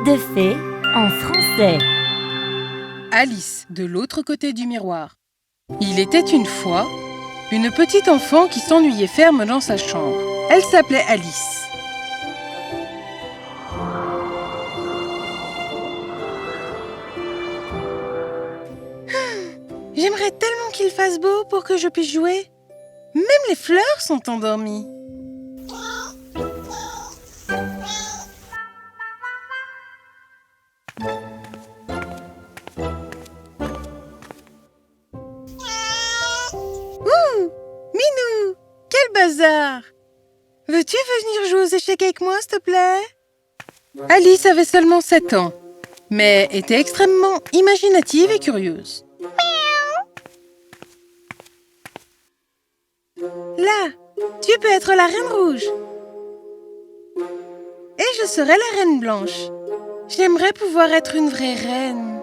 de fées en français. Alice, de l'autre côté du miroir. Il était une fois une petite enfant qui s'ennuyait ferme dans sa chambre. Elle s'appelait Alice. J'aimerais tellement qu'il fasse beau pour que je puisse jouer. Même les fleurs sont endormies. Minou, quel bazar! Veux-tu venir jouer aux échecs avec moi, s'il te plaît? Alice avait seulement 7 ans, mais était extrêmement imaginative et curieuse. Là, tu peux être la reine rouge. Et je serai la reine blanche. J'aimerais pouvoir être une vraie reine.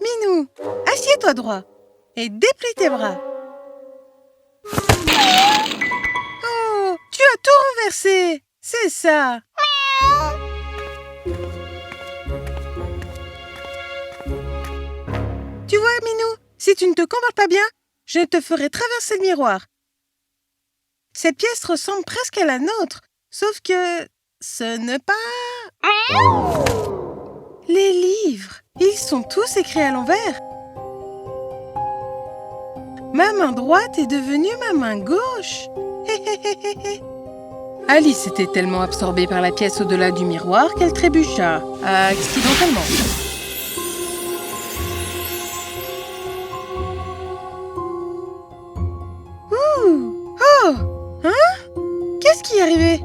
Minou, assieds-toi droit et déplie tes bras. Oh, tu as tout renversé. C'est ça. Tu vois, Minou, si tu ne te comportes pas bien, je te ferai traverser le miroir. Cette pièce ressemble presque à la nôtre, sauf que ce n'est pas... Les livres, ils sont tous écrits à l'envers. Ma main droite est devenue ma main gauche. Alice était tellement absorbée par la pièce au-delà du miroir qu'elle trébucha, accidentellement. Ouh! Oh! Hein? Qu'est-ce qui est arrivé?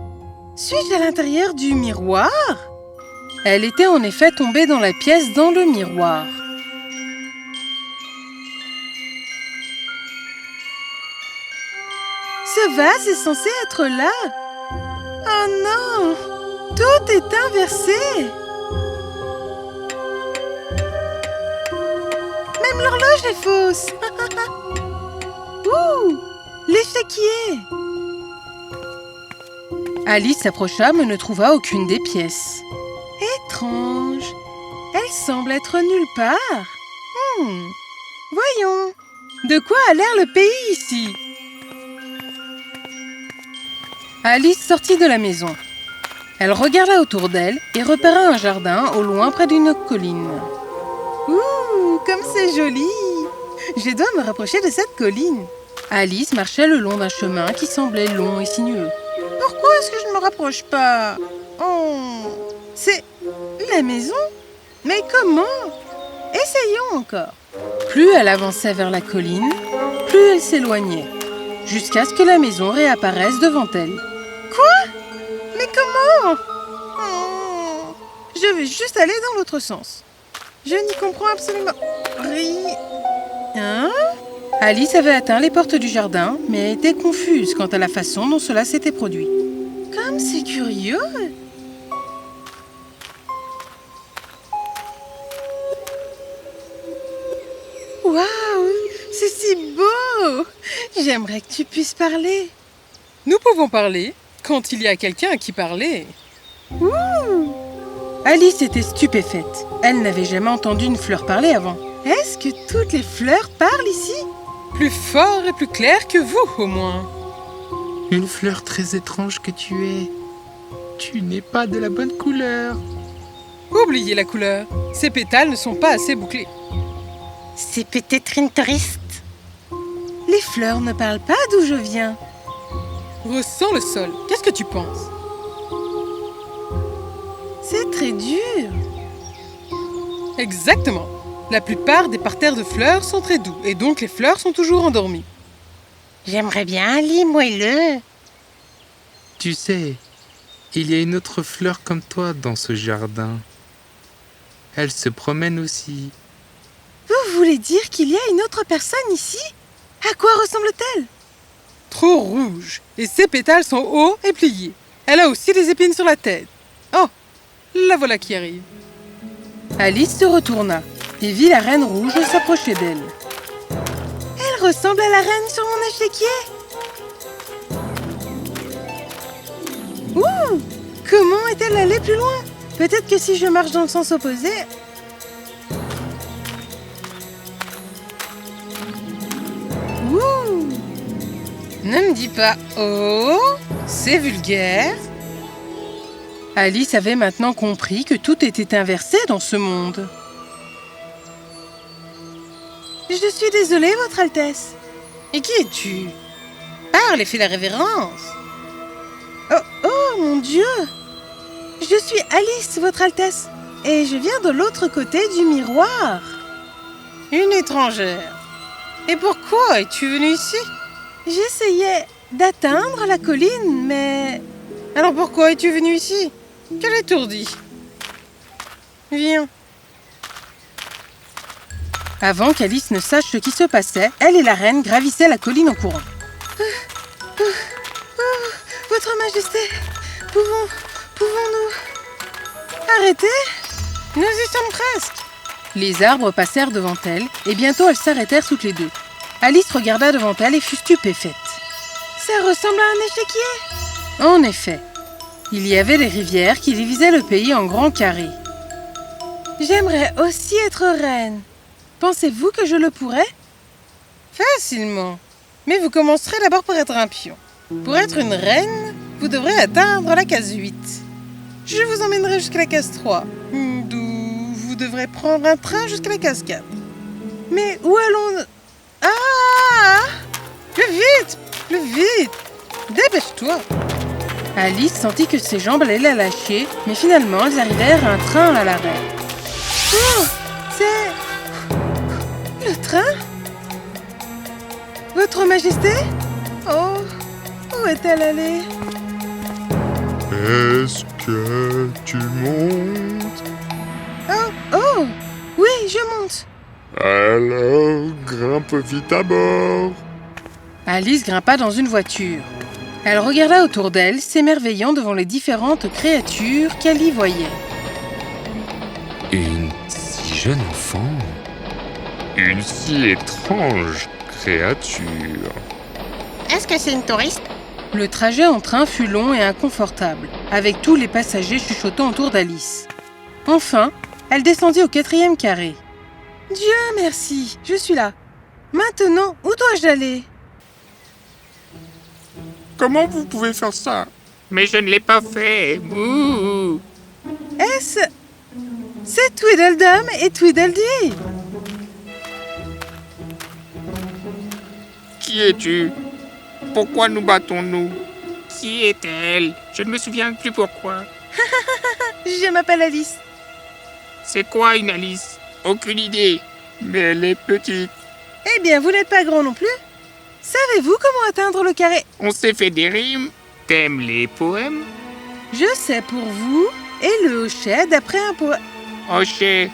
Suis-je à l'intérieur du miroir? Elle était en effet tombée dans la pièce dans le miroir. Ce vase est censé être là. Oh non! Tout est inversé. Même l'horloge est fausse. Ouh! L'échiquier! Alice s'approcha mais ne trouva aucune des pièces. Étrange! Elle semble être nulle part. Voyons, de quoi a l'air le pays ici? Alice sortit de la maison. Elle regarda autour d'elle et repéra un jardin au loin près d'une colline. Ouh, comme c'est joli! Je dois me rapprocher de cette colline. Alice marchait le long d'un chemin qui semblait long et sinueux. Pourquoi est-ce que je ne me rapproche pas? Oh, c'est la maison? Mais comment? Essayons encore. Plus elle avançait vers la colline, plus elle s'éloignait, jusqu'à ce que la maison réapparaisse devant elle. Quoi? Mais comment? Oh, je vais juste aller dans l'autre sens. Je n'y comprends absolument rien. Hein? Alice avait atteint les portes du jardin, mais était confuse quant à la façon dont cela s'était produit. Comme c'est curieux! Waouh! C'est si beau! J'aimerais que tu puisses parler. Nous pouvons parler quand il y a quelqu'un à qui parler. Ouh! Alice était stupéfaite. Elle n'avait jamais entendu une fleur parler avant. Est-ce que toutes les fleurs parlent ici? Plus fort et plus clair que vous, au moins. Une fleur très étrange que tu es. Tu n'es pas de la bonne couleur. Oubliez la couleur. Ces pétales ne sont pas assez bouclés. C'est peut-être une touriste. Les fleurs ne parlent pas d'où je viens. Ressens le sol. Qu'est-ce que tu penses? C'est très dur. Exactement. La plupart des parterres de fleurs sont très doux et donc les fleurs sont toujours endormies. J'aimerais bien un lit moelleux. Tu sais, il y a une autre fleur comme toi dans ce jardin. Elle se promène aussi. Vous voulez dire qu'il y a une autre personne ici? À quoi ressemble-t-elle? Trop rouge, et ses pétales sont hauts et pliés. Elle a aussi des épines sur la tête. Oh, la voilà qui arrive. Alice se retourna et vit la reine rouge s'approcher d'elle. Elle ressemble à la reine sur mon échiquier. Ouh! Comment est-elle allée plus loin? Peut-être que si je marche dans le sens opposé... Ouh! Ne me dis pas « Oh !» C'est vulgaire. Alice avait maintenant compris que tout était inversé dans ce monde. Je suis désolée, Votre Altesse. Et qui es-tu? Parle et fais la révérence. Oh, mon Dieu! Je suis Alice, Votre Altesse, et je viens de l'autre côté du miroir. Une étrangère. Et pourquoi es-tu venue ici? J'essayais d'atteindre la colline, mais... Alors pourquoi es-tu venue ici? Quel étourdi! Viens. Avant qu'Alice ne sache ce qui se passait, elle et la reine gravissaient la colline en courant. Votre Majesté, pouvons-nous... Arrêtez? Nous y sommes presque. Les arbres passèrent devant elle, et bientôt elles s'arrêtèrent toutes les deux. Alice regarda devant elle et fut stupéfaite. Ça ressemble à un échiquier. En effet, il y avait des rivières qui divisaient le pays en grands carrés. J'aimerais aussi être reine. Pensez-vous que je le pourrais? Facilement. Mais vous commencerez d'abord par être un pion. Pour être une reine, vous devrez atteindre la case 8. Je vous emmènerai jusqu'à la case 3, d'où vous devrez prendre un train jusqu'à la case 4. Mais où allons-nous? Ah! Plus vite! Plus vite! Dépêche-toi! Alice sentit que ses jambes allaient la lâcher, mais finalement, elles arrivèrent à un train à l'arrêt. Oh! C'est... le train? Votre Majesté? Oh! Où est-elle allée? Est-ce que tu montes? Oh! Oui, je monte! Alors, grimpe vite à bord. Alice grimpa dans une voiture. Elle regarda autour d'elle, s'émerveillant devant les différentes créatures qu'elle y voyait. Une si jeune enfant. Une si étrange créature. Est-ce que c'est une touriste? Le trajet en train fut long et inconfortable, avec tous les passagers chuchotant autour d'Alice. Enfin, elle descendit au 4e carré. Dieu merci, je suis là. Maintenant, où dois-je aller? Comment vous pouvez faire ça? Mais je ne l'ai pas fait. Ouh. Est-ce... c'est Tweedledum et Tweedledee. Qui es-tu? Pourquoi nous battons-nous? Qui est-elle? Je ne me souviens plus pourquoi. Je m'appelle Alice. C'est quoi une Alice? Aucune idée. Mais elle est petite. Eh bien, vous n'êtes pas grand non plus. Savez-vous comment atteindre le carré? On s'est fait des rimes. T'aimes les poèmes? Je sais pour vous, et le hochet d'après un poème. Hochet.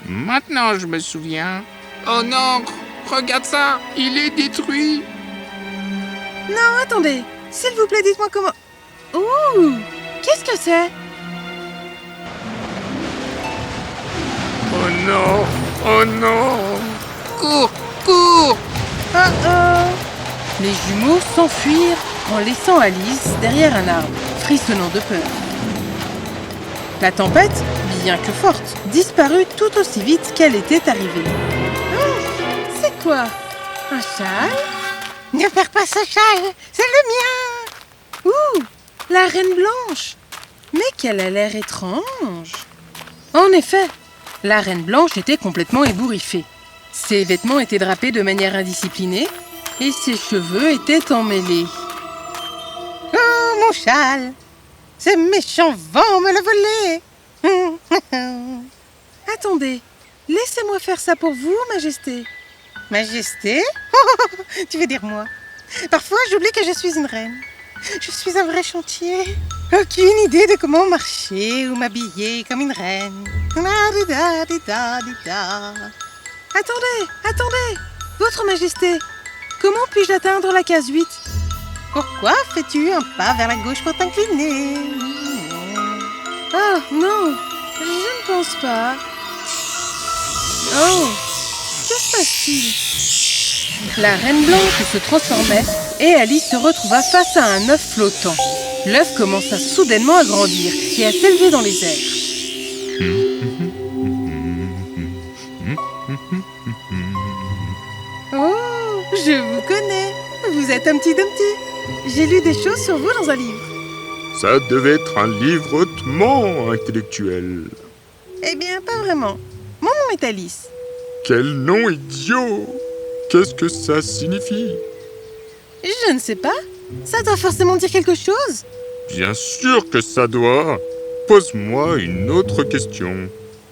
Maintenant je me souviens. Oh non, regarde ça. Il est détruit. Non, attendez. S'il vous plaît, dites-moi comment... Ouh! Qu'est-ce que c'est? Oh non! Oh non! Cours, cours. Oh! Les jumeaux s'enfuirent en laissant Alice derrière un arbre, frissonnant de peur. La tempête, bien que forte, disparut tout aussi vite qu'elle était arrivée. Oh, c'est quoi? Un châle? Ne perds pas ce châle, c'est le mien. Ouh! La reine blanche! Mais qu'elle a l'air étrange! En effet, la reine blanche était complètement ébouriffée. Ses vêtements étaient drapés de manière indisciplinée et ses cheveux étaient emmêlés. Oh, mon châle. Ces méchants vents me l'ont volé. Attendez, laissez-moi faire ça pour vous, Majesté. Majesté? Tu veux dire moi? Parfois, j'oublie que je suis une reine. Je suis un vrai chantier. Aucune idée de comment marcher ou m'habiller comme une reine. Attendez, Votre Majesté, comment puis-je atteindre la case 8? Pourquoi fais-tu un pas vers la gauche pour t'incliner? Oh, non, je ne pense pas. Oh, que se passe-t-il? La reine blanche se transformait et Alice se retrouva face à un œuf flottant. L'œuf commença soudainement à grandir et à s'élever dans les airs. Oh, je vous connais. Vous êtes Humpty Dumpty. J'ai lu des choses sur vous dans un livre. Ça devait être un livre hautement intellectuel. Eh bien, pas vraiment. Mon nom est Alice. Quel nom idiot! Qu'est-ce que ça signifie? Je ne sais pas. Ça doit forcément dire quelque chose. Bien sûr que ça doit. Pose-moi une autre question.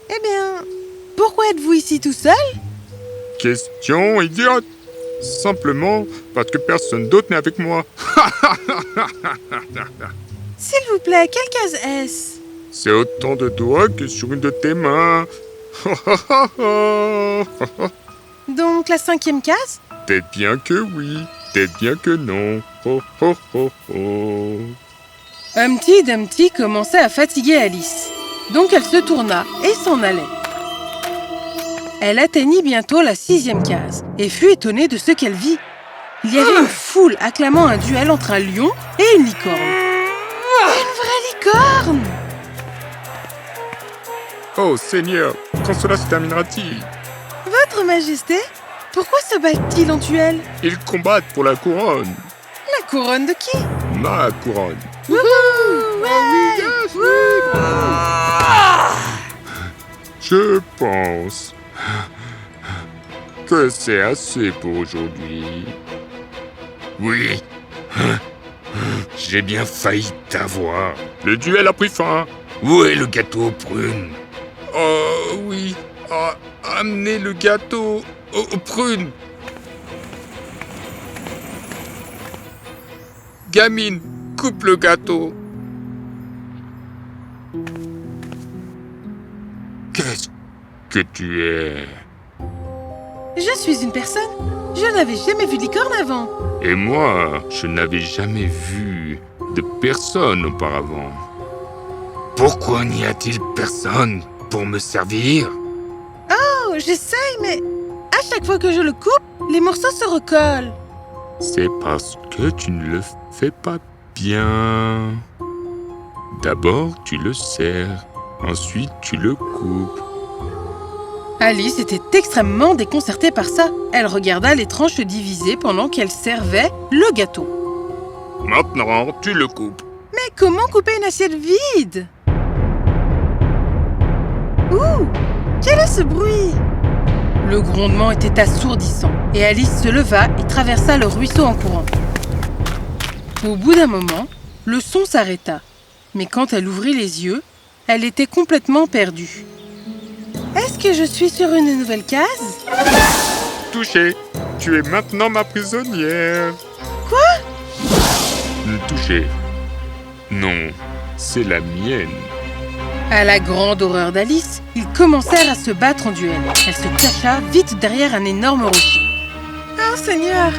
Eh bien, pourquoi êtes-vous ici tout seul? Question idiote. Simplement parce que personne d'autre n'est avec moi. S'il vous plaît, quelle case est-ce? C'est autant de doigts que sur une de tes mains. Donc la 5e case? Peut-être bien que oui, peut-être bien que non. Ho, ho, ho, ho. Humpty Dumpty commençait à fatiguer Alice. Donc elle se tourna et s'en allait. Elle atteignit bientôt la 6e case et fut étonnée de ce qu'elle vit. Il y avait une foule acclamant un duel entre un lion et une licorne. Une vraie licorne! Oh Seigneur, quand cela se terminera-t-il? Votre Majesté, pourquoi se battent-ils en duel? Ils combattent pour la couronne. La couronne de qui? Ma couronne. Je pense que c'est assez pour aujourd'hui. Oui, j'ai bien failli t'avoir. Le duel a pris fin. Où est le gâteau aux prunes? Oh oui, amenez le gâteau aux prunes. Gamine, coupe le gâteau. Qu'est-ce que tu es? Je suis une personne. Je n'avais jamais vu de licorne avant. Et moi, je n'avais jamais vu de personne auparavant. Pourquoi n'y a-t-il personne pour me servir? Oh, j'essaye, mais à chaque fois que je le coupe, les morceaux se recollent. C'est parce que tu ne le fais pas bien. D'abord, tu le serres. Ensuite, tu le coupes. Alice était extrêmement déconcertée par ça. Elle regarda les tranches divisées pendant qu'elle servait le gâteau. Maintenant, tu le coupes. Mais comment couper une assiette vide? Ouh! Quel est ce bruit? Le grondement était assourdissant et Alice se leva et traversa le ruisseau en courant. Au bout d'un moment, le son s'arrêta. Mais quand elle ouvrit les yeux, elle était complètement perdue. Est-ce que je suis sur une nouvelle case? Touché. Tu es maintenant ma prisonnière. Quoi? Touché. Non, c'est la mienne. À la grande horreur d'Alice, ils commencèrent à se battre en duel. Elle se cacha vite derrière un énorme rocher. Oh Seigneur,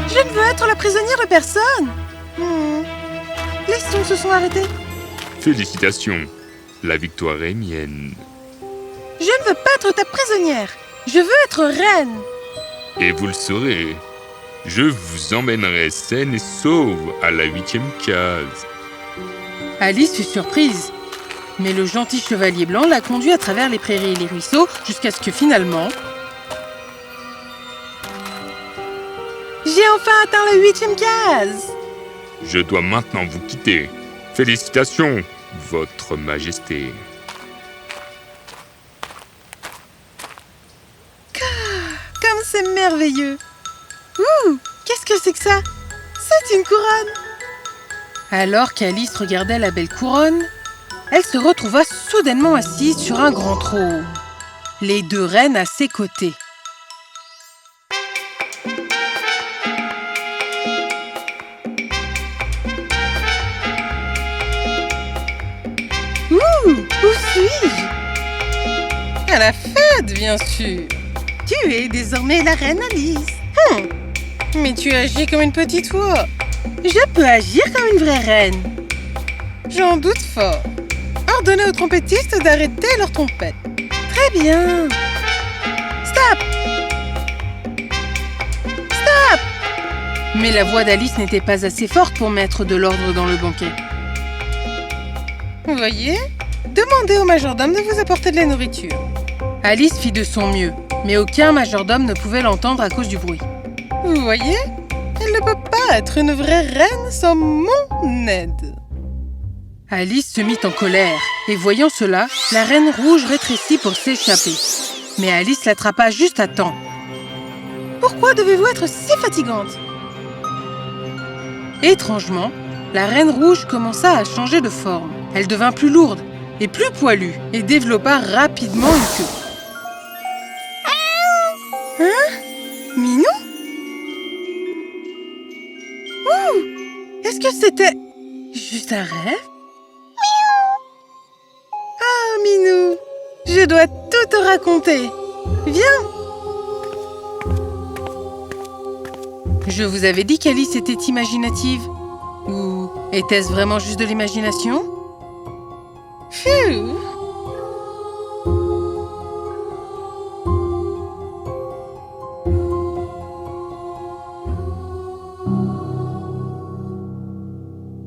je ne veux être la prisonnière de personne. Les sons se sont arrêtés. Félicitations. La victoire est mienne. Je ne veux pas être ta prisonnière. Je veux être reine. Et vous le saurez. Je vous emmènerai saine et sauve à la 8e case. Alice fut surprise. Mais le gentil chevalier blanc la conduit à travers les prairies et les ruisseaux jusqu'à ce que finalement... J'ai enfin atteint la 8e case. Je dois maintenant vous quitter. Félicitations, Votre Majesté. Comme c'est merveilleux. Ouh, qu'est-ce que c'est que ça? C'est une couronne. Alors qu'Alice regardait la belle couronne, elle se retrouva soudainement assise sur un grand trône. Les deux reines à ses côtés. Où suis-je? À la fête, bien sûr. Tu es désormais la reine Alice. Mais tu agis comme une petite fois. Je peux agir comme une vraie reine. J'en doute fort. Ordonnez aux trompettistes d'arrêter leur trompette. Très bien. Stop! Mais la voix d'Alice n'était pas assez forte pour mettre de l'ordre dans le banquet. Vous voyez? Demandez au majordome de vous apporter de la nourriture. Alice fit de son mieux, mais aucun majordome ne pouvait l'entendre à cause du bruit. Vous voyez, elle ne peut pas être une vraie reine sans mon aide. Alice se mit en colère, et voyant cela, la reine rouge rétrécit pour s'échapper. Mais Alice l'attrapa juste à temps. Pourquoi devez-vous être si fatigante? Étrangement, la reine rouge commença à changer de forme. Elle devint plus lourde et plus poilue et développa rapidement une queue. Hein? Minou? Ouh! Est-ce que c'était juste un rêve? Ah, Minou! Je dois tout te raconter. Viens! Je vous avais dit qu'Alice était imaginative. Ou était-ce vraiment juste de l'imagination? Phew!